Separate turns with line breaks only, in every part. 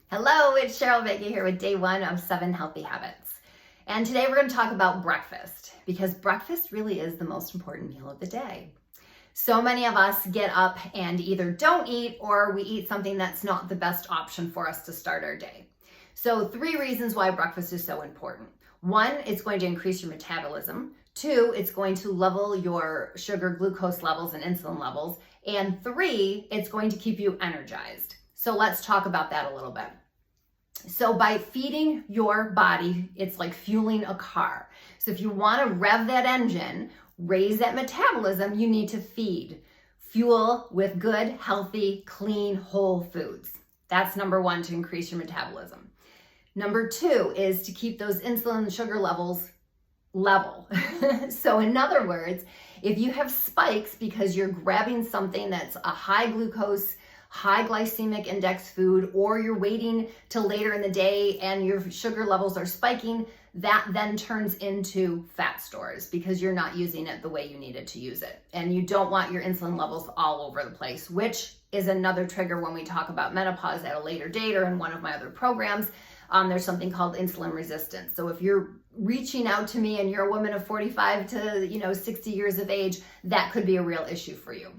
Hello, it's Cheryl Vega here with day 1 of 7 Healthy Habits. And today we're going to talk about breakfast because breakfast really is the most important meal of the day. So many of us get up and either don't eat or we eat something that's not the best option for us to start our day. So 3 reasons why breakfast is so important. 1, it's going to increase your metabolism. 2, it's going to level your sugar, glucose levels, and insulin levels. And 3, it's going to keep you energized. So let's talk about that a little bit. So by feeding your body, it's like fueling a car. So if you want to rev that engine, raise that metabolism, you need to feed. Fuel with good, healthy, clean, whole foods. That's number 1, to increase your metabolism. Number 2 is to keep those insulin and sugar levels level. So in other words, if you have spikes because you're grabbing something that's a high glucose, high glycemic index food, or you're waiting till later in the day and your sugar levels are spiking, that then turns into fat stores because you're not using it the way you needed to use it. And you don't want your insulin levels all over the place, which is another trigger when we talk about menopause at a later date or in one of my other programs. There's something called insulin resistance. So if you're reaching out to me and you're a woman of 45 to 60 years of age, that could be a real issue for you.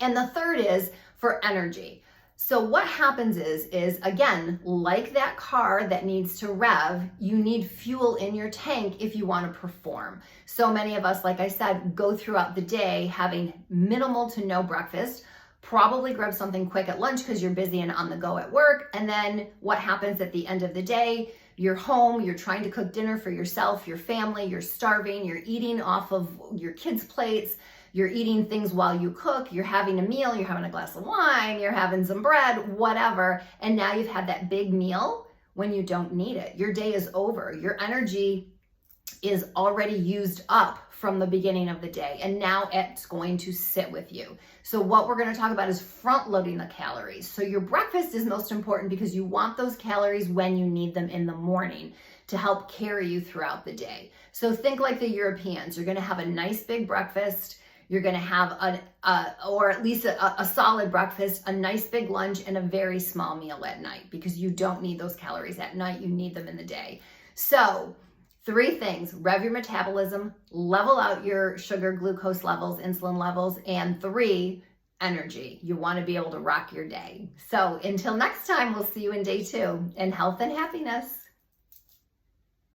And the third is for energy. So what happens is again, like that car that needs to rev, you need fuel in your tank if you want to perform. So many of us, like I said, go throughout the day having minimal to no breakfast, probably grab something quick at lunch because you're busy and on the go at work. And then what happens at the end of the day? You're home, you're trying to cook dinner for yourself, your family, you're starving, you're eating off of your kids' plates, you're eating things while you cook, you're having a meal, you're having a glass of wine, you're having some bread, whatever. And now you've had that big meal when you don't need it. Your day is over. Your energy is already used up from the beginning of the day, and now it's going to sit with you. So what we're going to talk about is front loading the calories. So your breakfast is most important because you want those calories when you need them in the morning to help carry you throughout the day. So think like the Europeans. You're going to have a nice big breakfast. You're going to have or at least a solid breakfast, a nice big lunch, and a very small meal at night because you don't need those calories at night. You need them in the day. So 3 things: rev your metabolism, level out your sugar, glucose levels, insulin levels, and 3, energy. You want to be able to rock your day. So until next time, we'll see you in day 2 in health and happiness.